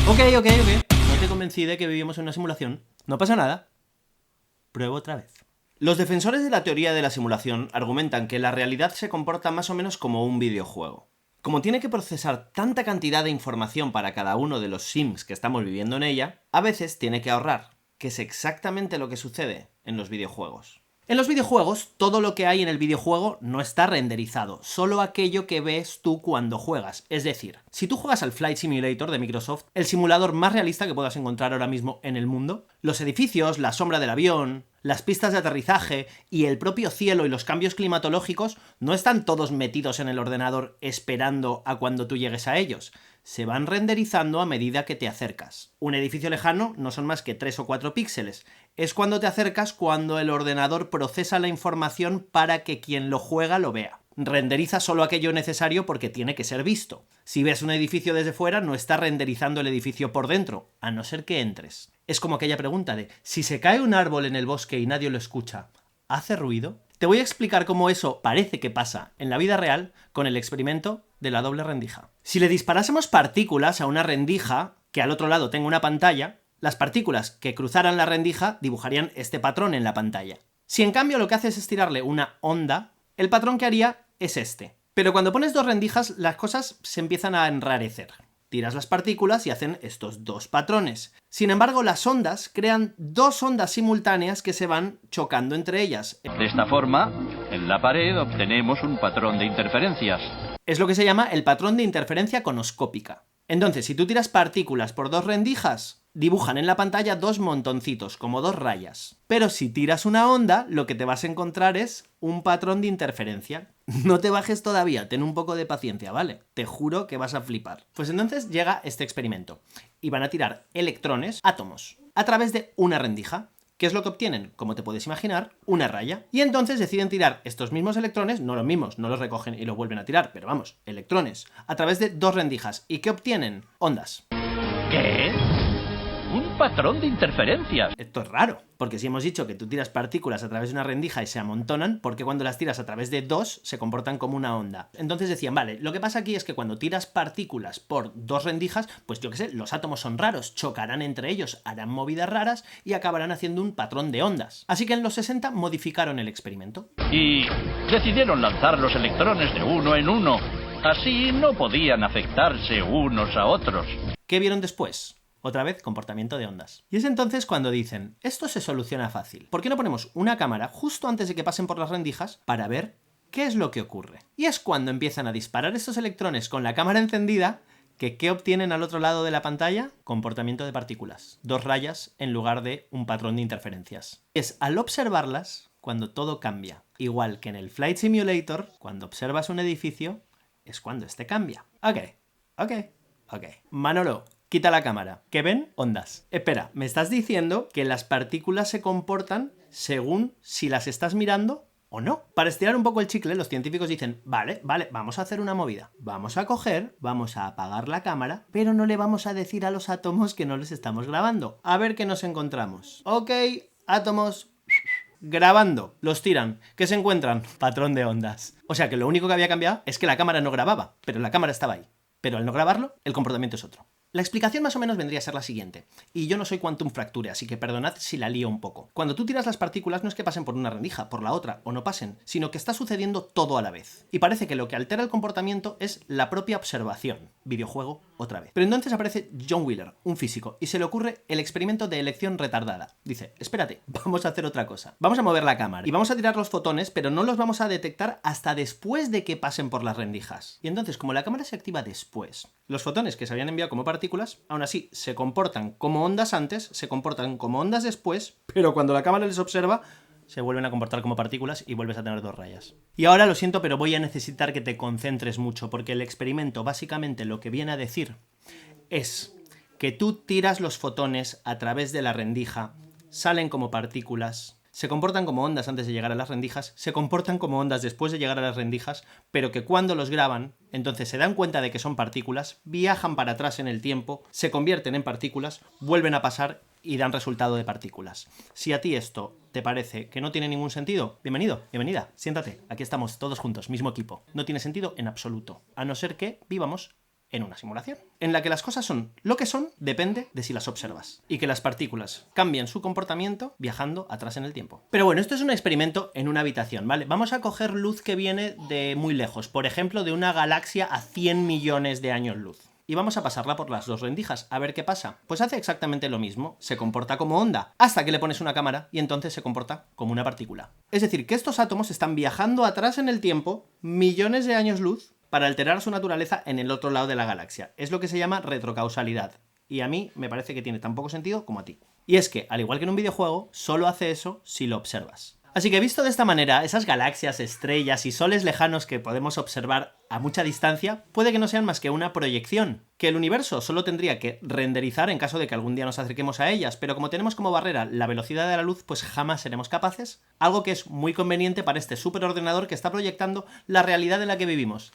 Ok. No te convencí de que vivimos en una simulación. No pasa nada. Pruebo otra vez. Los defensores de la teoría de la simulación argumentan que la realidad se comporta más o menos como un videojuego. Como tiene que procesar tanta cantidad de información para cada uno de los sims que estamos viviendo en ella, a veces tiene que ahorrar, que es exactamente lo que sucede en los videojuegos. En los videojuegos, todo lo que hay en el videojuego no está renderizado, solo aquello que ves tú cuando juegas. Es decir, si tú juegas al Flight Simulator de Microsoft, el simulador más realista que puedas encontrar ahora mismo en el mundo, los edificios, la sombra del avión, las pistas de aterrizaje y el propio cielo y los cambios climatológicos no están todos metidos en el ordenador esperando a cuando tú llegues a ellos. Se van renderizando a medida que te acercas. Un edificio lejano no son más que 3 o 4 píxeles. Es cuando te acercas cuando el ordenador procesa la información para que quien lo juega lo vea. Renderiza solo aquello necesario porque tiene que ser visto. Si ves un edificio desde fuera, no está renderizando el edificio por dentro, a no ser que entres. Es como aquella pregunta de, si se cae un árbol en el bosque y nadie lo escucha, ¿hace ruido? Te voy a explicar cómo eso parece que pasa en la vida real con el experimento de la doble rendija. Si le disparásemos partículas a una rendija que al otro lado tenga una pantalla, las partículas que cruzaran la rendija dibujarían este patrón en la pantalla. Si en cambio lo que haces es tirarle una onda, el patrón que haría es este. Pero cuando pones dos rendijas, las cosas se empiezan a enrarecer. Tiras las partículas y hacen estos dos patrones. Sin embargo, las ondas crean dos ondas simultáneas que se van chocando entre ellas. De esta forma, en la pared obtenemos un patrón de interferencias. Es lo que se llama el patrón de interferencia conoscópica. Entonces, si tú tiras partículas por dos rendijas, dibujan en la pantalla dos montoncitos, como dos rayas. Pero si tiras una onda, lo que te vas a encontrar es un patrón de interferencia. No te bajes todavía, ten un poco de paciencia, ¿vale? Te juro que vas a flipar. Pues entonces llega este experimento. Y van a tirar electrones, átomos, a través de una rendija. ¿Qué es lo que obtienen? Como te puedes imaginar, una raya. Y entonces deciden tirar estos mismos electrones, no los mismos, no los recogen y los vuelven a tirar, pero vamos, electrones, a través de dos rendijas. ¿Y qué obtienen? Ondas. ¿Qué? Un patrón de interferencias. Esto es raro, porque si hemos dicho que tú tiras partículas a través de una rendija y se amontonan, ¿por qué cuando las tiras a través de dos se comportan como una onda? Entonces decían, vale, lo que pasa aquí es que cuando tiras partículas por dos rendijas, pues yo qué sé, los átomos son raros, chocarán entre ellos, harán movidas raras y acabarán haciendo un patrón de ondas. Así que en los 60 modificaron el experimento. Y decidieron lanzar los electrones de uno en uno. Así no podían afectarse unos a otros. ¿Qué vieron después? Otra vez, comportamiento de ondas. Y es entonces cuando dicen, esto se soluciona fácil. ¿Por qué no ponemos una cámara justo antes de que pasen por las rendijas para ver qué es lo que ocurre? Y es cuando empiezan a disparar estos electrones con la cámara encendida que ¿qué obtienen al otro lado de la pantalla? Comportamiento de partículas. Dos rayas en lugar de un patrón de interferencias. Es al observarlas cuando todo cambia. Igual que en el Flight Simulator, cuando observas un edificio, es cuando este cambia. Ok. Manolo, quita la cámara. ¿Qué ven? Ondas. Espera, ¿me estás diciendo que las partículas se comportan según si las estás mirando o no? Para estirar un poco el chicle, los científicos dicen, vale, vamos a hacer una movida. Vamos a coger, vamos a apagar la cámara, pero no le vamos a decir a los átomos que no les estamos grabando. A ver qué nos encontramos. Ok, átomos grabando. Los tiran. ¿Qué se encuentran? Patrón de ondas. O sea que lo único que había cambiado es que la cámara no grababa, pero la cámara estaba ahí. Pero al no grabarlo, el comportamiento es otro. La explicación más o menos vendría a ser la siguiente, y yo no soy Quantum Fracture, así que perdonad si la lío un poco. Cuando tú tiras las partículas no es que pasen por una rendija, por la otra, o no pasen, sino que está sucediendo todo a la vez. Y parece que lo que altera el comportamiento es la propia observación. Videojuego, otra vez. Pero entonces aparece John Wheeler, un físico, y se le ocurre el experimento de elección retardada. Dice, espérate, vamos a hacer otra cosa. Vamos a mover la cámara, y vamos a tirar los fotones, pero no los vamos a detectar hasta después de que pasen por las rendijas. Y entonces, como la cámara se activa después, los fotones que se habían enviado como partículas, aún así se comportan como ondas antes, se comportan como ondas después, pero cuando la cámara les observa, se vuelven a comportar como partículas y vuelves a tener dos rayas. Y ahora lo siento, pero voy a necesitar que te concentres mucho, porque el experimento básicamente lo que viene a decir es que tú tiras los fotones a través de la rendija, salen como partículas, se comportan como ondas antes de llegar a las rendijas, se comportan como ondas después de llegar a las rendijas, pero que cuando los graban, entonces se dan cuenta de que son partículas, viajan para atrás en el tiempo, se convierten en partículas, vuelven a pasar y dan resultado de partículas. Si a ti esto te parece que no tiene ningún sentido, bienvenido, bienvenida, siéntate, aquí estamos todos juntos, mismo equipo. No tiene sentido en absoluto, a no ser que vivamos en una simulación, en la que las cosas son lo que son, depende de si las observas, y que las partículas cambian su comportamiento viajando atrás en el tiempo. Pero bueno, esto es un experimento en una habitación, ¿vale? Vamos a coger luz que viene de muy lejos, por ejemplo, de una galaxia a 100 millones de años luz. Y vamos a pasarla por las dos rendijas, a ver qué pasa. Pues hace exactamente lo mismo, se comporta como onda, hasta que le pones una cámara y entonces se comporta como una partícula. Es decir, que estos átomos están viajando atrás en el tiempo, millones de años luz, para alterar su naturaleza en el otro lado de la galaxia. Es lo que se llama retrocausalidad. Y a mí me parece que tiene tan poco sentido como a ti. Y es que, al igual que en un videojuego, solo hace eso si lo observas. Así que visto de esta manera, esas galaxias, estrellas y soles lejanos que podemos observar a mucha distancia, puede que no sean más que una proyección, que el universo solo tendría que renderizar en caso de que algún día nos acerquemos a ellas, pero como tenemos como barrera la velocidad de la luz, pues jamás seremos capaces, algo que es muy conveniente para este superordenador que está proyectando la realidad en la que vivimos.